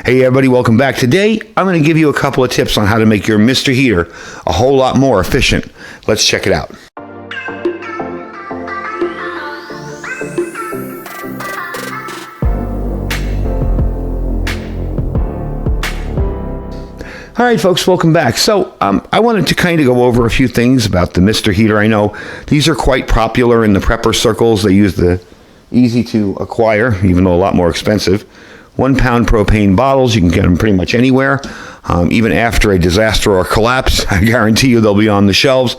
Hey everybody, welcome back. Today, I'm going to give you a couple of tips on how to make your Mr. Heater a whole lot more efficient. Let's check it out. All right, folks, welcome back. So I wanted to kind of go over a few things about the Mr. Heater. I know these are quite popular in the prepper circles. They use the easy to acquire, even though a lot more expensive, 1 pound propane bottles. You can get them pretty much anywhere. Even after a disaster or collapse, I guarantee you they'll be on the shelves.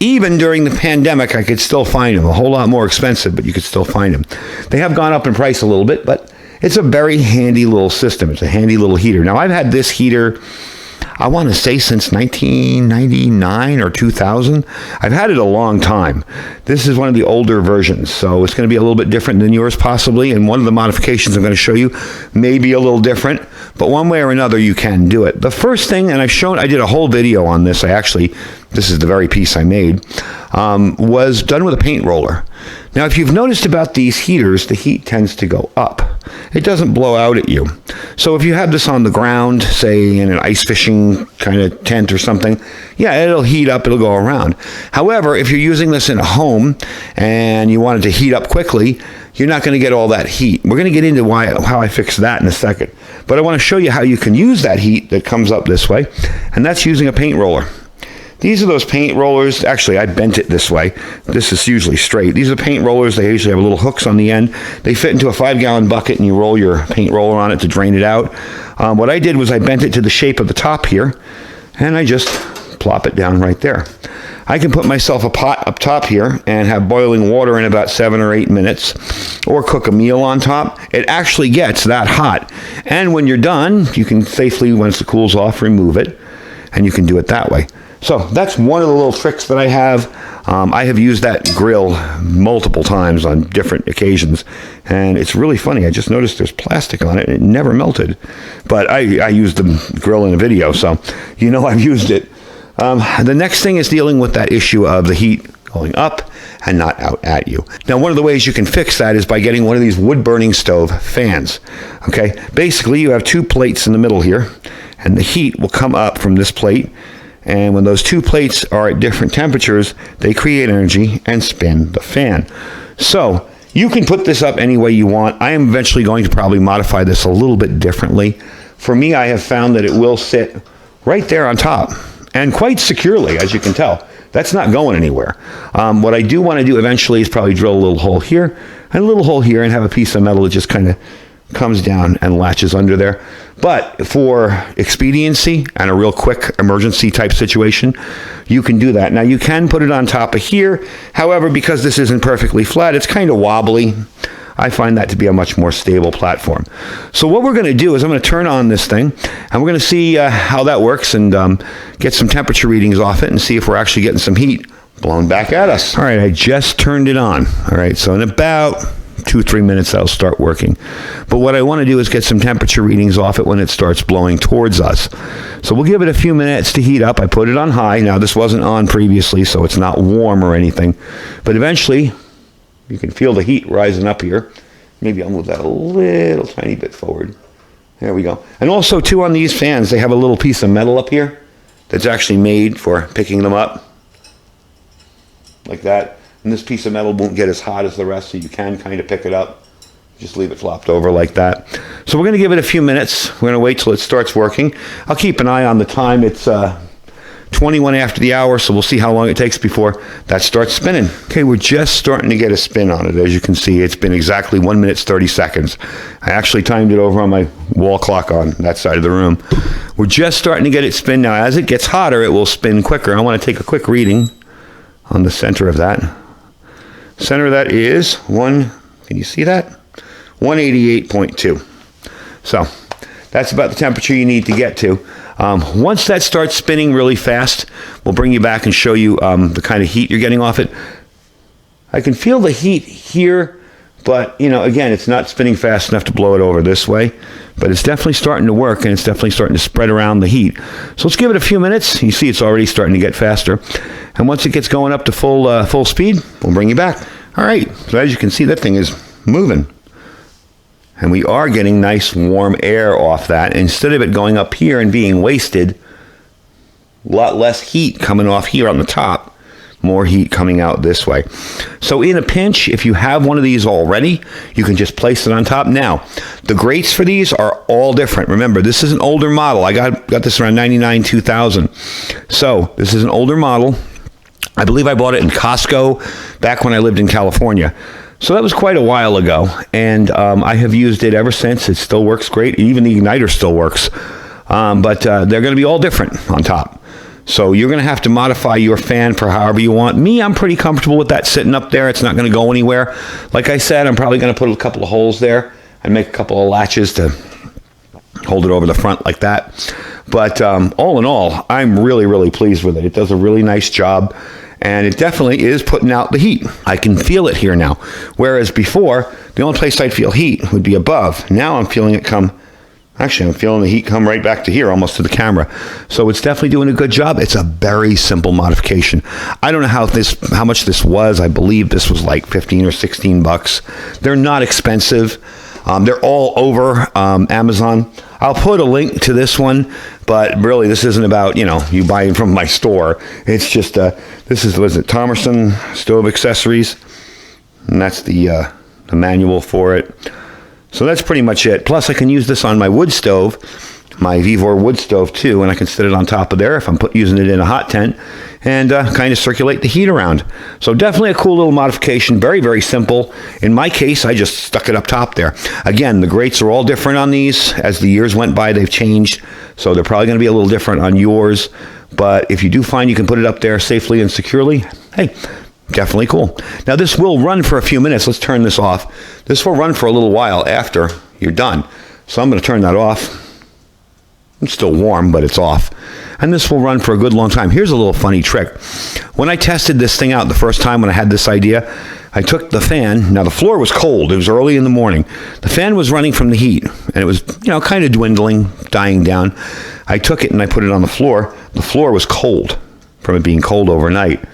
Even during the pandemic, I could still find them. A whole lot more expensive, but you could still find them. They have gone up in price a little bit, but it's a very handy little system. It's a handy little heater. Now, I've had this heater, I want to say, since 1999 or 2000. I've had it a long time. This is one of the older versions, so it's going to be a little bit different than yours possibly, and one of the modifications I'm going to show you may be a little different, but one way or another you can do it. The first thing, and I did a whole video on this, this is the very piece I made, was done with a paint roller. Now, if you've noticed about these heaters, the heat tends to go up. It doesn't blow out at you. So if you have this on the ground, say in an ice fishing kind of tent or something, yeah, it'll heat up, it'll go around. However, if you're using this in a home and you want it to heat up quickly, you're not going to get all that heat. We're going to get into how I fix that in a second. But I want to show you how you can use that heat that comes up this way, and that's using a paint roller. These are those paint rollers. Actually, I bent it this way. This is usually straight. These are paint rollers. They usually have little hooks on the end. They fit into a 5-gallon bucket, and you roll your paint roller on it to drain it out. What I did was I bent it to the shape of the top here, and I just plop it down right there. I can put myself a pot up top here and have boiling water in about 7 or 8 minutes, or cook a meal on top. It actually gets that hot. And when you're done, you can safely, once it cools off, remove it, and you can do it that way. So that's one of the little tricks that I have. I have used that grill multiple times on different occasions, and it's really funny. I just noticed there's plastic on it, and it never melted. But I used the grill in a video, so you know I've used it. The next thing is dealing with that issue of the heat going up and not out at you. Now, one of the ways you can fix that is by getting one of these wood-burning stove fans. Okay, basically you have 2 plates in the middle here, and the heat will come up from this plate. And when those 2 plates are at different temperatures, they create energy and spin the fan. So you can put this up any way you want. I am eventually going to probably modify this a little bit differently. For me, I have found that it will sit right there on top, and quite securely, as you can tell. That's not going anywhere. What I do want to do eventually is probably drill a little hole here and a little hole here and have a piece of metal that just kind of comes down and latches under there. But for expediency and a real quick emergency type situation, you can do that. Now, you can put it on top of here. However, because this isn't perfectly flat, it's kind of wobbly. I find that to be a much more stable platform. So what we're going to do is I'm going to turn on this thing, and we're going to see how that works, and get some temperature readings off it and see if we're actually getting some heat blown back at us. All right, I just turned it on. All right, so in about 2 or 3 minutes that'll start working. But what I want to do is get some temperature readings off it when it starts blowing towards us. So we'll give it a few minutes to heat up. I put it on high. Now, this wasn't on previously, so it's not warm or anything. But eventually, you can feel the heat rising up here. Maybe I'll move that a little tiny bit forward. There we go. And also, too, on these fans, they have a little piece of metal up here that's actually made for picking them up. Like that. And this piece of metal won't get as hot as the rest, so you can kind of pick it up. Just leave it flopped over like that. So we're going to give it a few minutes. We're going to wait till it starts working. I'll keep an eye on the time. It's 21 after the hour, so we'll see how long it takes before that starts spinning. Okay, we're just starting to get a spin on it. As you can see, it's been exactly 1 minute 30 seconds. I actually timed it over on my wall clock on that side of the room. We're just starting to get it spin now. As it gets hotter, it will spin quicker. I want to take a quick reading on the center of that. Center of that is can you see that? 188.2. So that's about the temperature you need to get to. Once that starts spinning really fast, we'll bring you back and show you the kind of heat you're getting off it. I can feel the heat here, but again, it's not spinning fast enough to blow it over this way, but it's definitely starting to work, and it's definitely starting to spread around the heat. So let's give it a few minutes. You see it's already starting to get faster. And once it gets going up to full speed, we'll bring you back. All right, so as you can see, that thing is moving. And we are getting nice warm air off that. Instead of it going up here and being wasted, a lot less heat coming off here on the top. More heat coming out this way. So in a pinch, if you have one of these already, you can just place it on top. Now, the grates for these are all different. Remember, this is an older model. I got this around 99, 2000. So this is an older model. I believe I bought it in Costco back when I lived in California. So that was quite a while ago. And I have used it ever since. It still works great. Even the igniter still works. But they're going to be all different on top. So you're going to have to modify your fan for however you want. Me, I'm pretty comfortable with that sitting up there. It's not going to go anywhere. Like I said, I'm probably going to put a couple of holes there and make a couple of latches to hold it over the front like that. But all in all, I'm really, really pleased with it. It does a really nice job, and it definitely is putting out the heat. I can feel it here now. Whereas before, the only place I'd feel heat would be above. Now I'm feeling it come. Actually, I'm feeling the heat come right back to here, almost to the camera. So it's definitely doing a good job. It's a very simple modification. I don't know how much this was. I believe this was like 15 or 16 bucks. They're not expensive. They're all over Amazon. I'll put a link to this one, but really this isn't about, you buying from my store. It's just, this is, what is it, Thomerson Stove Accessories. And that's the manual for it. So that's pretty much it. Plus, I can use this on my wood stove, my Vevor wood stove too, and I can set it on top of there if I'm using it in a hot tent and kind of circulate the heat around. So definitely a cool little modification. Very, very simple. In my case, I just stuck it up top there. Again, the grates are all different on these. As the years went by, they've changed. So they're probably going to be a little different on yours. But if you do find you can put it up there safely and securely, hey, definitely cool. Now this will run for a few minutes. Let's turn this off. This will run for a little while after you're done. So I'm going to turn that off. It's still warm, but it's off. And this will run for a good long time. Here's a little funny trick. When I tested this thing out the first time when I had this idea, I took the fan. Now the floor was cold. It was early in the morning. The fan was running from the heat, and it was, kind of dwindling, dying down. I took it and I put it on the floor. The floor was cold from it being cold overnight.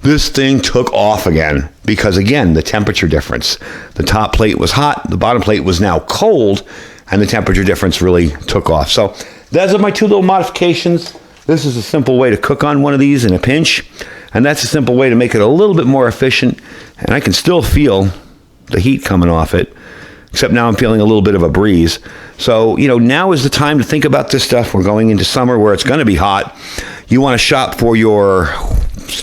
This thing took off again because, again, the temperature difference. The top plate was hot. The bottom plate was now cold, and the temperature difference really took off. So those are my two little modifications. This is a simple way to cook on one of these in a pinch, and that's a simple way to make it a little bit more efficient, and I can still feel the heat coming off it, except now I'm feeling a little bit of a breeze. So, now is the time to think about this stuff. We're going into summer where it's going to be hot. You want to shop for your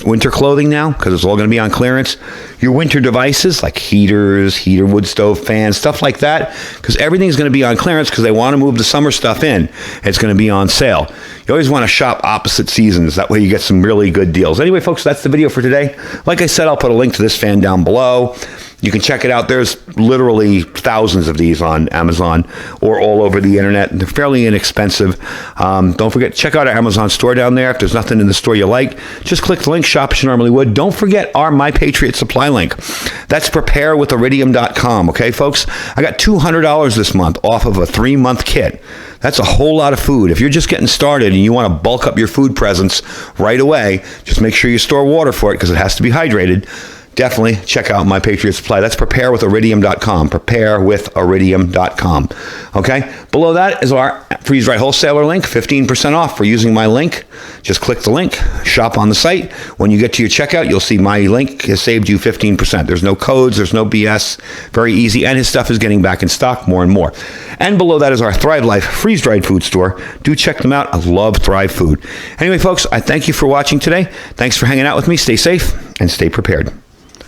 winter clothing now because it's all going to be on clearance. Your winter devices like heaters, heater, wood stove, fans, stuff like that, because everything's going to be on clearance because they want to move the summer stuff in. It's going to be on sale. You always want to shop opposite seasons. That way you get some really good deals. Anyway, folks, that's the video for today. Like I said, I'll put a link to this fan down below. You can check it out. There's literally thousands of these on Amazon or all over the internet. They're fairly inexpensive. Don't forget, check out our Amazon store down there. If there's nothing in the store you like, just click the link, shop as you normally would. Don't forget our My Patriot Supply link. That's preparewithiridium.com. Okay, folks? I got $200 this month off of a 3-month kit. That's a whole lot of food. If you're just getting started and you want to bulk up your food presence right away, just make sure you store water for it because it has to be hydrated. Definitely check out My Patriot Supply. That's preparewithiridium.com. Preparewithiridium.com. Okay? Below that is our freeze-dried wholesaler link, 15% off for using my link. Just click the link, shop on the site. When you get to your checkout, you'll see my link has saved you 15%. There's no codes, there's no BS. Very easy, and his stuff is getting back in stock more and more. And below that is our Thrive Life freeze-dried food store. Do check them out. I love Thrive Food. Anyway, folks, I thank you for watching today. Thanks for hanging out with me. Stay safe and stay prepared.